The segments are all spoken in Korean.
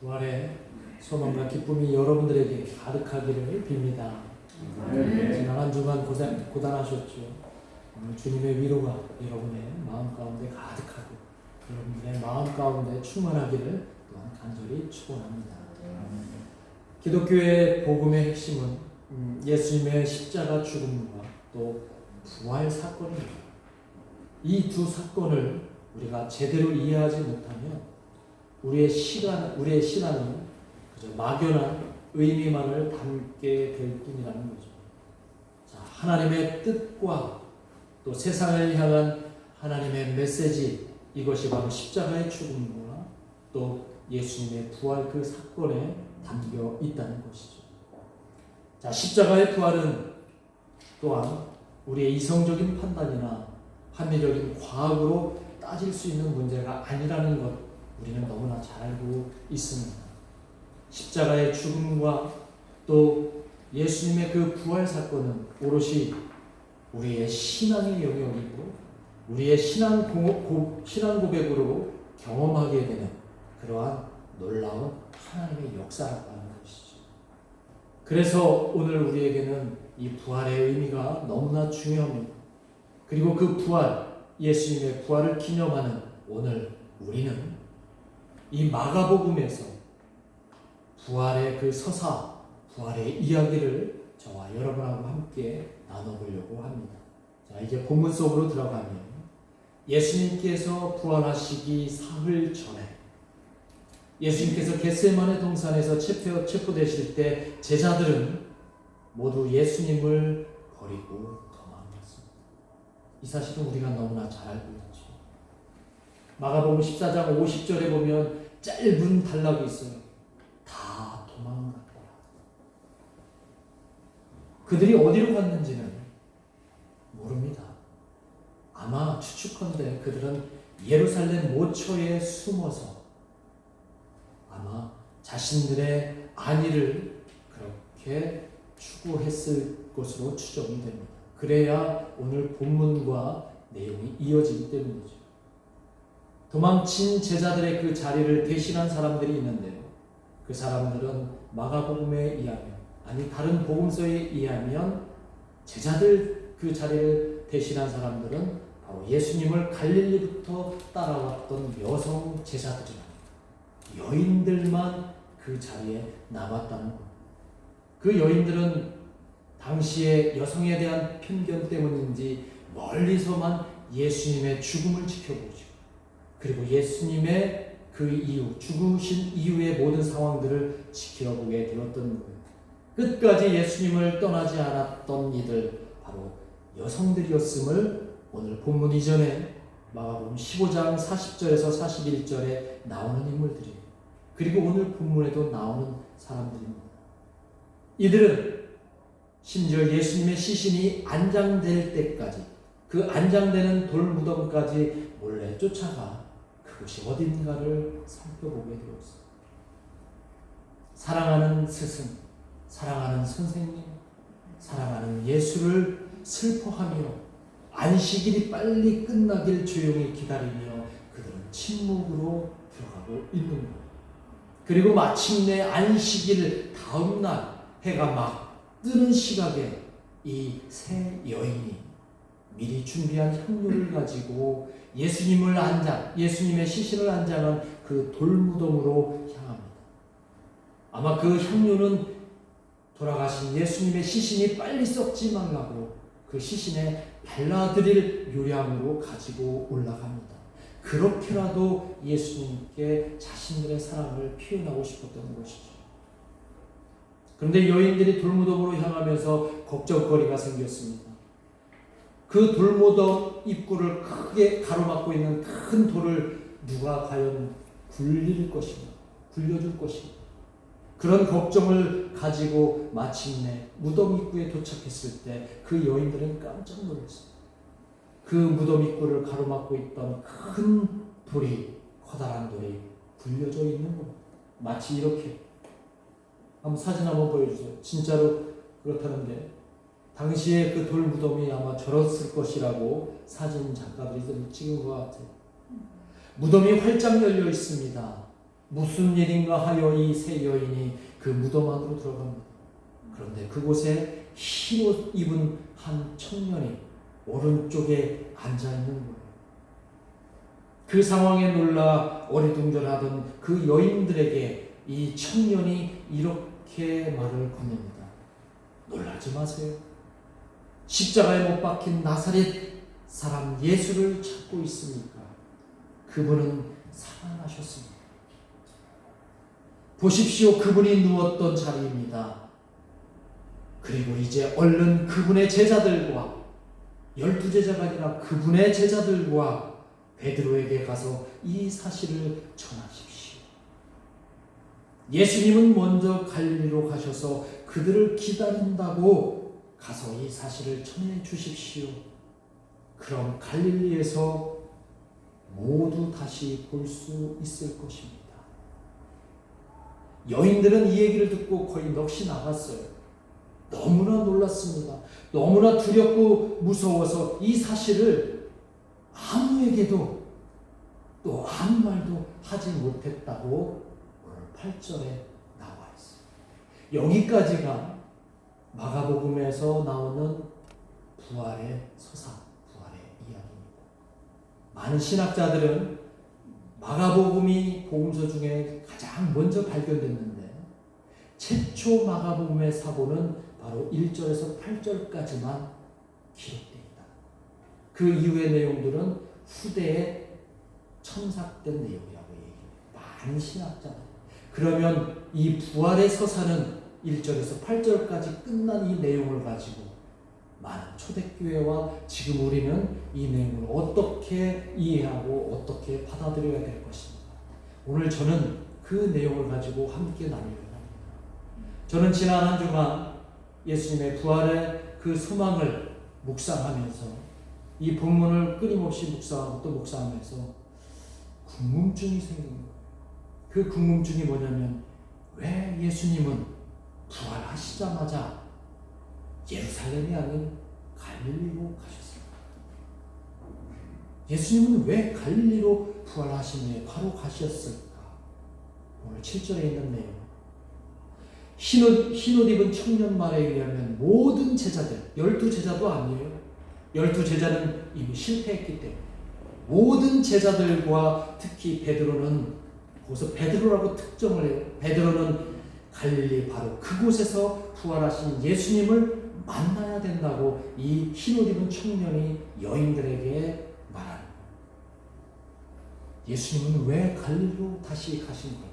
부활의 소망과 기쁨이 여러분들에게 가득하기를 빕니다. 지난 한 주간 고단하셨죠. 오늘 주님의 위로가 여러분의 마음 가운데 가득하고 여러분들의 마음 가운데 충만하기를 또한 간절히 축원합니다. 기독교의 복음의 핵심은 예수님의 십자가 죽음과 또 부활 사건입니다. 이 두 사건을 우리가 제대로 이해하지 못하면 우리의 신앙은 그저 막연한 의미만을 담게 될 뿐이라는 거죠. 자, 하나님의 뜻과 또 세상을 향한 하나님의 메시지, 이것이 바로 십자가의 죽음과 또 예수님의 부활 그 사건에 담겨 있다는 것이죠. 자, 십자가의 부활은 또한 우리의 이성적인 판단이나 합리적인 과학으로 따질 수 있는 문제가 아니라는 것 우리는 너무나 잘 알고 있습니다. 십자가의 죽음과 또 예수님의 그 부활 사건은 오롯이 우리의 신앙의 영역이고 우리의 신앙 고백으로 경험하게 되는 그러한 놀라운 하나님의 역사라는 것이죠. 그래서 오늘 우리에게는 이 부활의 의미가 너무나 중요합니다. 그리고 그 부활, 예수님의 부활을 기념하는 오늘 우리는 이 마가복음에서 부활의 그 서사, 부활의 이야기를 저와 여러분하고 함께 나눠보려고 합니다. 자, 이제 본문 속으로 들어가면 예수님께서 부활하시기 사흘 전에 예수님께서 겟세마네 동산에서 체포되실 때 제자들은 모두 예수님을 버리고 도망갔습니다. 이 사실은 우리가 너무나 잘 알고 있죠. 마가복음 14장 50절에 보면 짧은 단락이 있어요. 다 도망갔다. 그들이 어디로 갔는지는 모릅니다. 아마 추측컨대 그들은 예루살렘 모처에 숨어서 아마 자신들의 안위를 그렇게 추구했을 것으로 추정이 됩니다. 그래야 오늘 본문과 내용이 이어지기 때문이죠. 도망친 제자들의 그 자리를 대신한 사람들이 있는데요. 그 사람들은 마가복음에 의하면, 아니 다른 복음서에 의하면 제자들 그 자리를 대신한 사람들은 바로 예수님을 갈릴리부터 따라왔던 여성 제자들이라 여인들만 그 자리에 남았다는 것. 그 여인들은 당시의 여성에 대한 편견 때문인지 멀리서만 예수님의 죽음을 지켜보죠. 그리고 예수님의 그 이후, 죽으신 이후의 모든 상황들을 지켜보게 되었던 거예요. 끝까지 예수님을 떠나지 않았던 이들, 바로 여성들이었음을 오늘 본문 이전에 마가복음 15장 40절에서 41절에 나오는 인물들이에요. 그리고 오늘 본문에도 나오는 사람들입니다. 이들은 심지어 예수님의 시신이 안장될 때까지, 그 안장되는 돌무덤까지 몰래 쫓아가 그것이 어딘가를 살펴보게 되었어요. 사랑하는 스승, 사랑하는 선생님, 사랑하는 예수를 슬퍼하며 안식일이 빨리 끝나길 조용히 기다리며 그들은 침묵으로 들어가고 있는 거예요. 그리고 마침내 안식일 다음 날 해가 막 뜨는 시각에 이 세 여인이 미리 준비한 향료를 가지고 예수님의 시신을 안장한 그 돌무덤으로 향합니다. 아마 그 향료는 돌아가신 예수님의 시신이 빨리 썩지 말라고 그 시신에 발라드릴 요량으로 가지고 올라갑니다. 그렇게라도 예수님께 자신들의 사랑을 표현하고 싶었던 것이죠. 그런데 여인들이 돌무덤으로 향하면서 걱정거리가 생겼습니다. 그 돌무덤 입구를 크게 가로막고 있는 큰 돌을 누가 과연 굴릴 것인가, 굴려줄 것인가, 그런 걱정을 가지고 마침내 무덤 입구에 도착했을 때 그 여인들은 깜짝 놀랐어요. 그 무덤 입구를 가로막고 있던 큰 돌이, 커다란 돌이 굴려져 있는 겁니다. 마치 이렇게. 한번 사진 한번 보여주세요. 진짜로 그렇다는데 당시에 그 돌 무덤이 아마 저랬을 것이라고 사진 작가들이 찍은 것 같아요. 무덤이 활짝 열려 있습니다. 무슨 일인가 하여 이 세 여인이 그 무덤 안으로 들어갑니다. 그런데 그곳에 흰옷 입은 한 청년이 오른쪽에 앉아있는 거예요. 그 상황에 놀라 어리둥절하던 그 여인들에게 이 청년이 이렇게 말을 건넵니다. 놀라지 마세요. 십자가에 못 박힌 나사렛 사람 예수를 찾고 있습니까? 그분은 살아나셨습니다. 보십시오. 그분이 누웠던 자리입니다. 그리고 이제 얼른 그분의 제자들과 12제자가 아니라 그분의 제자들과 베드로에게 가서 이 사실을 전하십시오. 예수님은 먼저 갈릴리로 가셔서 그들을 기다린다고 가서 이 사실을 전해 주십시오. 그럼 갈릴리에서 모두 다시 볼 수 있을 것입니다. 여인들은 이 얘기를 듣고 거의 넋이 나갔어요. 너무나 놀랐습니다. 너무나 두렵고 무서워서 이 사실을 아무에게도 또 아무 말도 하지 못했다고 오늘 8절에 나와 있어요. 여기까지가 마가복음에서 나오는 부활의 서사, 부활의 이야기입니다. 많은 신학자들은 마가복음이 복음서 중에 가장 먼저 발견됐는데 최초 마가복음의 사본은 바로 1절에서 8절까지만 기록되어 있다. 그 이후의 내용들은 후대에 첨삭된 내용이라고 얘기해요. 많은 신학자들. 그러면 이 부활의 서사는 1절에서 8절까지 끝난 이 내용을 가지고 많은 초대교회와 지금 우리는 이 내용을 어떻게 이해하고 어떻게 받아들여야 될 것인가. 오늘 저는 그 내용을 가지고 함께 나누려고 합니다. 저는 지난 한 주간 예수님의 부활의 그 소망을 묵상하면서 이 본문을 끊임없이 묵상하고 또 묵상하면서 궁금증이 생긴 거예요. 그 궁금증이 뭐냐면 왜 예수님은 부활하시자마자 예루살렘이 아닌 갈릴리로 가셨을까? 예수님은 왜 갈릴리로 부활하신 후에 바로 가셨을까? 오늘 7절에 있는 내용. 흰옷 입은 청년 말에 의하면 모든 제자들, 12제자도 아니에요. 12제자는 이미 실패했기 때문에 모든 제자들과 특히 베드로는 거기서 베드로라고 특정을 해요. 베드로는 갈릴리 바로 그곳에서 부활하신 예수님을 만나야 된다고 이 흰옷 입은 청년이 여인들에게 말하는 거예요. 예수님은 왜 갈릴리로 다시 가신 걸까요?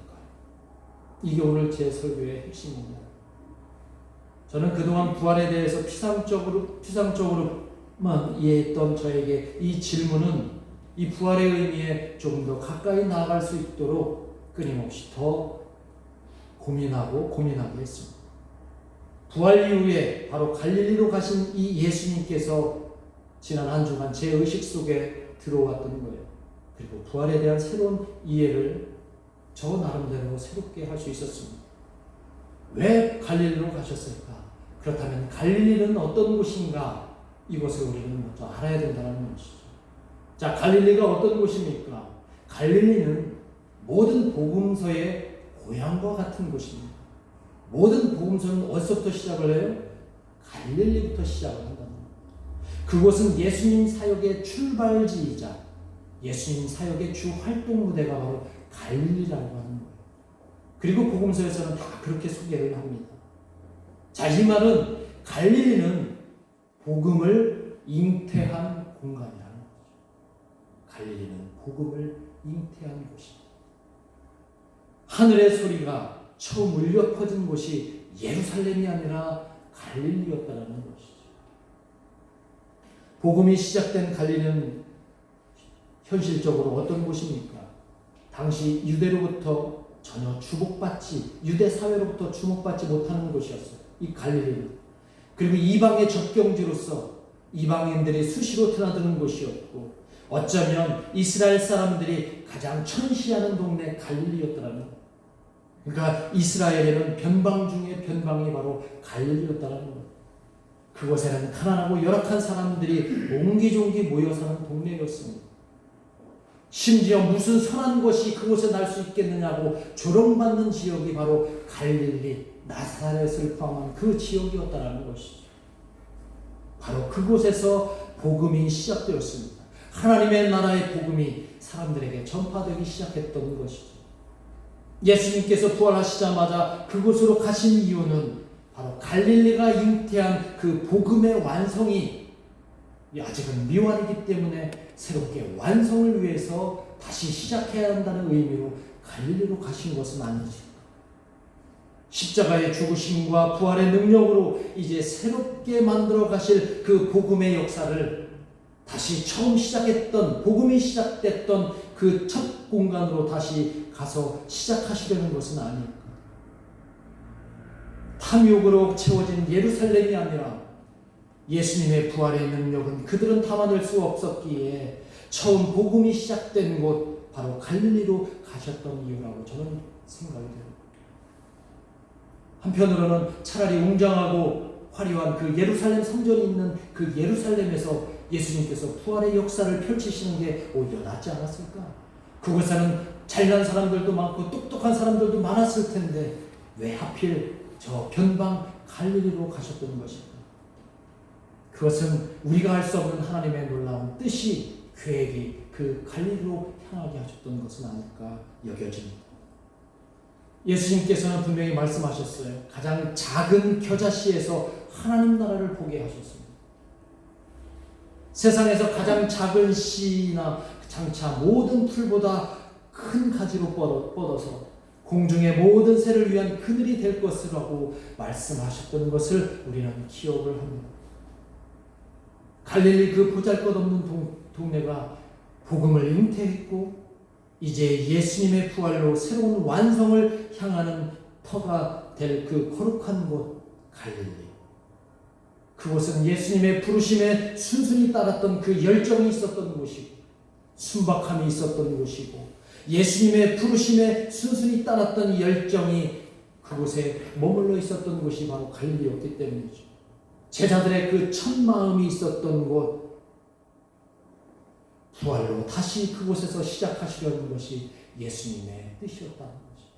이게 오늘 제 설교의 핵심입니다. 저는 그동안 부활에 대해서 피상적으로만 이해했던 저에게 이 질문은 이 부활의 의미에 조금 더 가까이 나아갈 수 있도록 끊임없이 더 고민하게 했습니다. 부활 이후에 바로 갈릴리로 가신 이 예수님께서 지난 한 주간 제 의식 속에 들어왔던 거예요. 그리고 부활에 대한 새로운 이해를 저 나름대로 새롭게 할 수 있었습니다. 왜 갈릴리로 가셨을까? 그렇다면 갈릴리는 어떤 곳인가? 이것을 우리는 먼저 알아야 된다는 것이죠. 자, 갈릴리가 어떤 곳입니까? 갈릴리는 모든 복음서의 고향과 같은 곳입니다. 모든 복음서는 어디서부터 시작을 해요? 갈릴리부터 시작을 한다는 거예요. 그곳은 예수님 사역의 출발지이자 예수님 사역의 주 활동 무대가 바로 갈릴리라고 하는 거예요. 그리고 복음서에서는 다 그렇게 소개를 합니다. 자, 이 말은 갈릴리는 복음을 잉태한 공간이라는 거죠. 갈릴리는 복음을 잉태한 곳입니다. 하늘의 소리가 처음 울려 퍼진 곳이 예루살렘이 아니라 갈릴리였다는 것이죠. 복음이 시작된 갈릴리는 현실적으로 어떤 곳입니까? 당시 유대로부터 전혀 유대 사회로부터 주목받지 못하는 곳이었어요. 이 갈릴리는. 그리고 이방의 접경지로서 이방인들이 수시로 드나드는 곳이었고 어쩌면 이스라엘 사람들이 가장 천시하는 동네 갈릴리였다는 거예요. 그러니까 이스라엘에는 변방 중에 변방이 바로 갈릴리였다는 거예요. 그곳에는 가난하고 열악한 사람들이 옹기종기 모여 사는 동네였습니다. 심지어 무슨 선한 것이 그곳에 날 수 있겠느냐고 조롱받는 지역이 바로 갈릴리 나사렛을 포함한 그 지역이었다는 것이죠. 바로 그곳에서 복음이 시작되었습니다. 하나님의 나라의 복음이 사람들에게 전파되기 시작했던 것이죠. 예수님께서 부활하시자마자 그곳으로 가신 이유는 바로 갈릴리가 잉태한 그 복음의 완성이 아직은 미완이기 때문에 새롭게 완성을 위해서 다시 시작해야 한다는 의미로 갈릴리로 가신 것은 아니죠. 십자가의 죽으심과 부활의 능력으로 이제 새롭게 만들어 가실 그 복음의 역사를 다시 처음 시작했던, 복음이 시작됐던 그 첫 공간으로 다시 가서 시작하시려는 것은 아닐까. 탐욕으로 채워진 예루살렘이 아니라 예수님의 부활의 능력은 그들은 담아낼 수 없었기에 처음 복음이 시작된 곳 바로 갈릴리로 가셨던 이유라고 저는 생각이 됩니다. 한편으로는 차라리 웅장하고 화려한 그 예루살렘 성전이 있는 그 예루살렘에서 예수님께서 부활의 역사를 펼치시는 게 오히려 낫지 않았을까? 그곳에는 잘난 사람들도 많고 똑똑한 사람들도 많았을 텐데 왜 하필 저 변방 갈릴리로 가셨던 것일까? 그것은 우리가 알 수 없는 하나님의 놀라운 뜻이, 계획이 그 갈릴리로 향하게 하셨던 것은 아닐까 여겨집니다. 예수님께서는 분명히 말씀하셨어요. 가장 작은 겨자씨에서 하나님 나라를 보게 하셨습니다. 세상에서 가장 작은 씨나 장차 모든 풀보다 큰 가지로 뻗어서 공중의 모든 새를 위한 그늘이 될 것이라고 말씀하셨던 것을 우리는 기억을 합니다. 갈릴리 그 보잘것없는 동네가 복음을 잉태했고 이제 예수님의 부활로 새로운 완성을 향하는 터가 될 그 거룩한 곳 갈릴리. 그곳은 예수님의 부르심에 순순히 따랐던 그 열정이 있었던 곳이고 순박함이 있었던 곳이고 예수님의 부르심에 순순히 따랐던 이 열정이 그곳에 머물러 있었던 곳이 바로 갈릴리였기 때문이죠. 제자들의 그 첫 마음이 있었던 곳, 부활로 다시 그곳에서 시작하시려는 것이 예수님의 뜻이었다는 것이죠.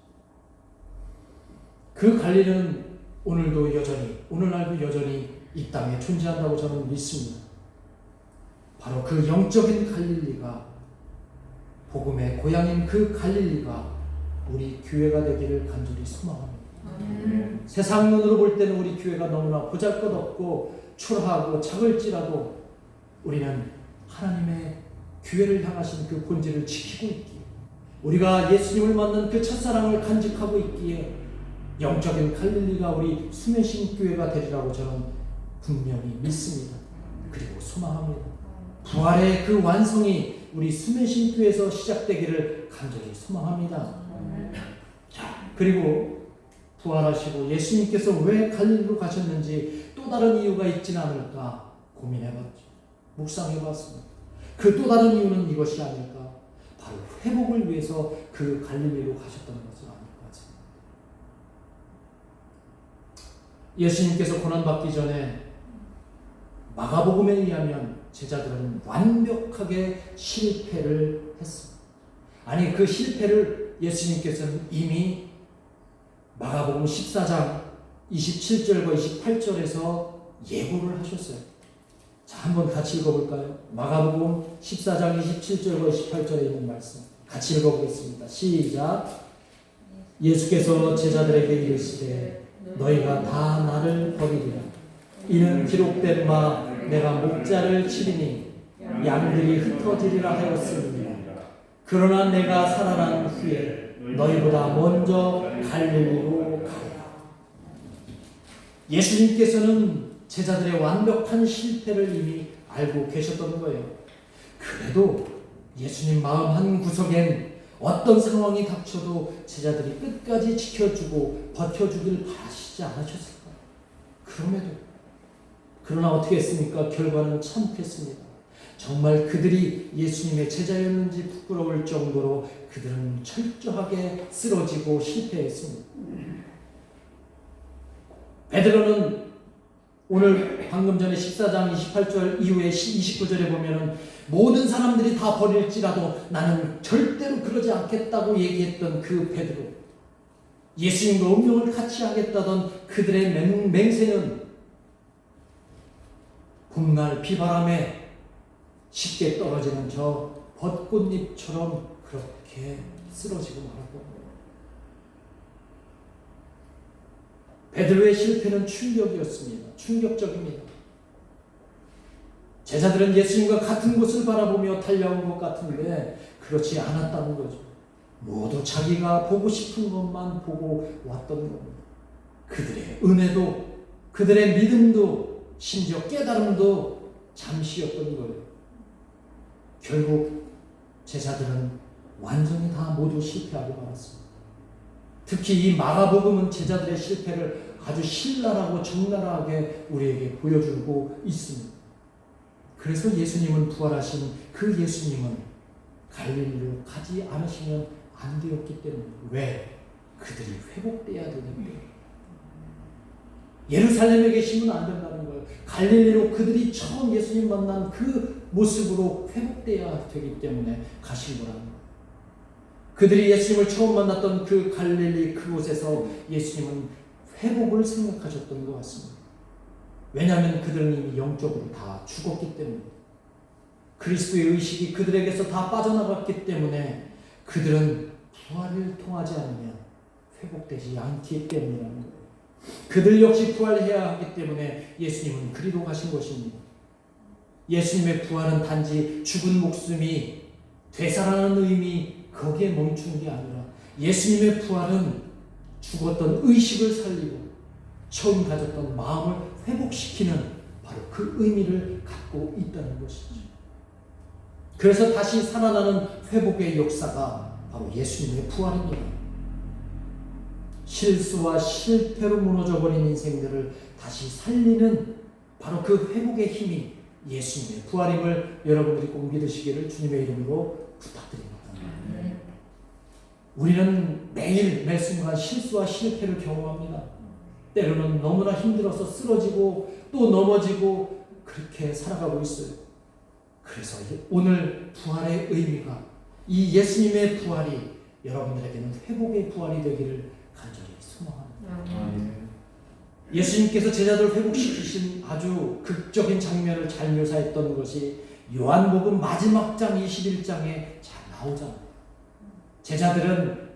그 갈릴리는 오늘도 여전히, 오늘날도 여전히 이 땅에 존재한다고 저는 믿습니다. 바로 그 영적인 갈릴리가, 복음의 고향인 그 갈릴리가 우리 교회가 되기를 간절히 소망합니다. 세상 눈으로 볼 때는 우리 교회가 너무나 보잘것없고 초라하고 작을지라도 우리는 하나님의 교회를 향하신 그 본질을 지키고 있기에, 우리가 예수님을 만난 그 첫사랑을 간직하고 있기에 영적인 갈릴리가 우리 수면신교회가 되리라고 저는 분명히 믿습니다. 그리고 소망합니다. 부활의 그 완성이 우리 수면신교회에서 시작되기를 간절히 소망합니다. 자, 그리고 부활하시고 예수님께서 왜 갈릴리로 가셨는지 또 다른 이유가 있지는 않을까 고민해봤죠. 묵상해봤습니다. 그 또 다른 이유는 이것이 아닐까, 바로 회복을 위해서 그 갈릴리로 가셨던 것은 아닐까 생각합니다. 예수님께서 고난받기 전에 마가복음에 의하면 제자들은 완벽하게 실패를 했습니다. 아니, 그 실패를 예수님께서는 이미 마가복음 14장 27절과 28절에서 예고를 하셨어요. 자, 한번 같이 읽어볼까요? 마가복음 14장 27절과 28절에 있는 말씀 같이 읽어보겠습니다. 시작. 예수께서 제자들에게 이르시되 너희가 다 나를 버리리라. 이는 기록된 바 내가 목자를 치리니 양들이 흩어지리라 하였습니다. 그러나 내가 살아난 후에 너희보다 먼저 갈릴리로 가리라. 예수님께서는 제자들의 완벽한 실패를 이미 알고 계셨던 거예요. 그래도 예수님 마음 한 구석엔 어떤 상황이 닥쳐도 제자들이 끝까지 지켜주고 버텨주길 바라시지 않으셨을까요? 그러나 어떻게 했습니까? 결과는 참혹했습니다. 정말 그들이 예수님의 제자였는지 부끄러울 정도로 그들은 철저하게 쓰러지고 실패했습니다. 베드로는 오늘 방금 전에 14장 28절 이후에 29절에 보면은 모든 사람들이 다 버릴지라도 나는 절대로 그러지 않겠다고 얘기했던 그 베드로, 예수님과 운명을 같이 하겠다던 그들의 맹세는 봄날 비바람에 쉽게 떨어지는 저 벚꽃잎처럼 그렇게 쓰러지고 말았던 거예요. 베드로의 실패는 충격이었습니다. 충격적입니다. 제자들은 예수님과 같은 곳을 바라보며 달려온 것 같은데 그렇지 않았다는 거죠. 모두 자기가 보고 싶은 것만 보고 왔던 겁니다. 그들의 은혜도, 그들의 믿음도, 심지어 깨달음도 잠시였던 거예요. 결국 제자들은 완전히 다 모두 실패하고 말았습니다. 특히 이 마가복음은 제자들의 실패를 아주 신랄하고 적나라하게 우리에게 보여주고 있습니다. 그래서 예수님은, 부활하신 그 예수님은 갈릴리로 가지 않으시면 안 되었기 때문에. 왜? 그들이 회복돼야 되는 거예요. 예루살렘에 계시면 안 된다는 거예요. 갈릴리로 그들이 처음 예수님 만난 그 모습으로 회복돼야 되기 때문에 가신 거라는 거예요. 그들이 예수님을 처음 만났던 그 갈릴리 그곳에서 예수님은 회복을 생각하셨던 것 같습니다. 왜냐하면 그들은 이미 영적으로 다 죽었기 때문에, 그리스도의 의식이 그들에게서 다 빠져나갔기 때문에 그들은 부활을 통하지 않으면 회복되지 않기 때문이라는 거예요. 그들 역시 부활해야 하기 때문에 예수님은 그리로 가신 것입니다. 예수님의 부활은 단지 죽은 목숨이 되살아나는 의미, 거기에 멈춘 게 아니라 예수님의 부활은 죽었던 의식을 살리고 처음 가졌던 마음을 회복시키는 바로 그 의미를 갖고 있다는 것이죠. 그래서 다시 살아나는 회복의 역사가 바로 예수님의 부활입니다. 실수와 실패로 무너져버린 인생들을 다시 살리는 바로 그 회복의 힘이 예수님의 부활임을 여러분들이 꼭 믿으시기를 주님의 이름으로 부탁드립니다. 우리는 매일 매 순간 실수와 실패를 경험합니다. 때로는 너무나 힘들어서 쓰러지고 또 넘어지고 그렇게 살아가고 있어요. 그래서 오늘 부활의 의미가, 이 예수님의 부활이 여러분들에게는 회복의 부활이 되기를 간절히 소망합니다. 예수님께서 제자들을 회복시키신 아주 극적인 장면을 잘 묘사했던 것이 요한복음 마지막 장 21장에 잘 나오잖아요. 제자들은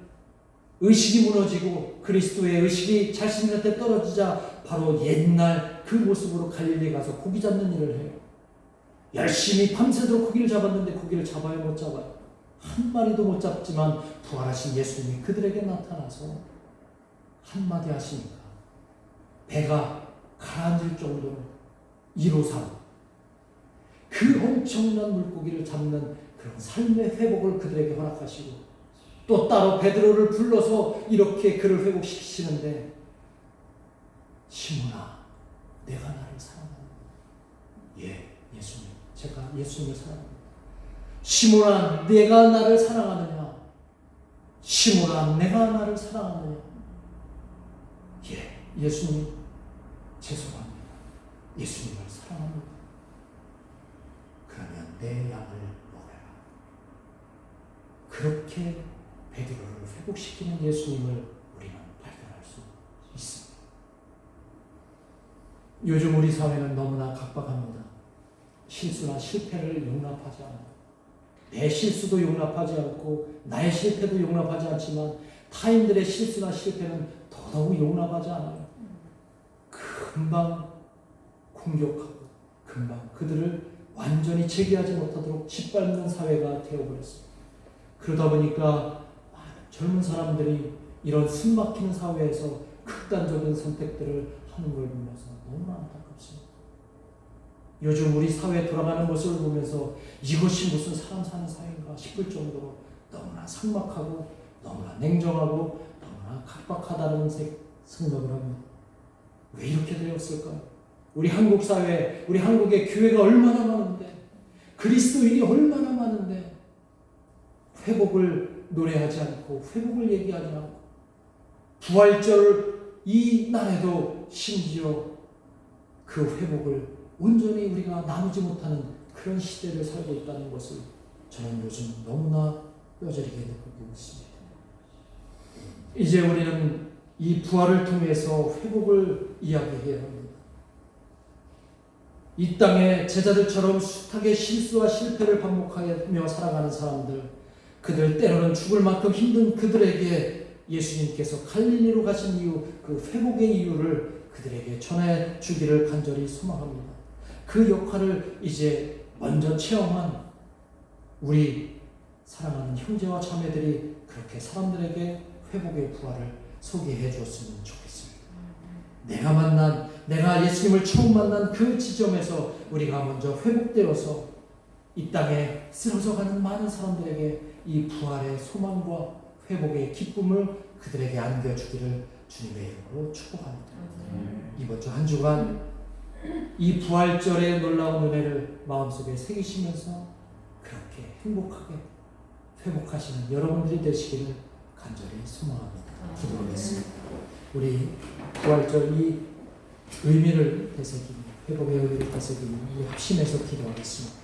의식이 무너지고 그리스도의 의식이 자신들한테 떨어지자 바로 옛날 그 모습으로 갈릴리 가서 고기 잡는 일을 해요. 열심히 밤새도록 고기를 잡았는데 고기를 잡아요, 못 잡아요? 한 마리도 못 잡지만 부활하신 예수님이 그들에게 나타나서 한마디 하시니까 배가 가라앉을 정도로 1호삼 그 엄청난 물고기를 잡는 그런 삶의 회복을 그들에게 허락하시고, 또 따로 베드로를 불러서 이렇게 그를 회복시키시는데, 시몬아, 내가 나를 사랑하느냐? 예, 예수님, 제가 예수님을 사랑합니다. 시몬아, 내가 나를 사랑하느냐? 시몬아, 내가 나를 사랑하느냐? 예, 예수님, 죄송합니다. 예수님을 사랑합니다. 그러면 내 양을 먹어라. 그렇게 베드로를 회복시키는 예수님을 우리는 발견할 수 있습니다. 요즘 우리 사회는 너무나 각박합니다. 실수나 실패를 용납하지 않아요. 내 실수도 용납하지 않고 나의 실패도 용납하지 않지만 타인들의 실수나 실패는 더더욱 용납하지 않아요. 금방 공격하고 금방 그들을 완전히 제기하지 못하도록 짓밟는 사회가 되어버렸습니다. 그러다 보니까 젊은 사람들이 이런 숨막히는 사회에서 극단적인 선택들을 하는 걸 보면서 너무나 안타깝습니다. 요즘 우리 사회 돌아가는 모습을 보면서 이것이 무슨 사람 사는 사회인가 싶을 정도로 너무나 삭막하고 너무나 냉정하고 너무나 각박하다는 생각을 합니다. 왜 이렇게 되었을까요? 우리 한국 사회, 우리 한국의 교회가 얼마나 많은데, 그리스도인이 얼마나 많은데 회복을 노래하지 않고 회복을 얘기하지 않고, 부활절 이 날에도 심지어 그 회복을 온전히 우리가 나누지 못하는 그런 시대를 살고 있다는 것을 저는 요즘 너무나 뼈저리게 느끼고 있습니다. 이제 우리는 이 부활을 통해서 회복을 이야기해야 합니다. 이 땅에 제자들처럼 숱하게 실수와 실패를 반복하며 살아가는 사람들, 그들 때로는 죽을 만큼 힘든 그들에게 예수님께서 갈릴리로 가신 이유, 그 회복의 이유를 그들에게 전해 주기를 간절히 소망합니다. 그 역할을 이제 먼저 체험한 우리 사랑하는 형제와 자매들이 그렇게 사람들에게 회복의 부활을 소개해 주었으면 좋겠습니다. 내가 예수님을 처음 만난 그 지점에서 우리가 먼저 회복되어서 이 땅에 쓰러져가는 많은 사람들에게 이 부활의 소망과 회복의 기쁨을 그들에게 안겨주기를 주님의 이름으로 축복합니다. 이번 주 한 주간 이 부활절의 놀라운 은혜를 마음속에 새기시면서 그렇게 행복하게 회복하시는 여러분들이 되시기를 간절히 소망합니다. 기도하겠습니다. 우리 부활절 이 의미를 되새기며 회복의 의미를 되새기며 우리 합심해서 기도하겠습니다.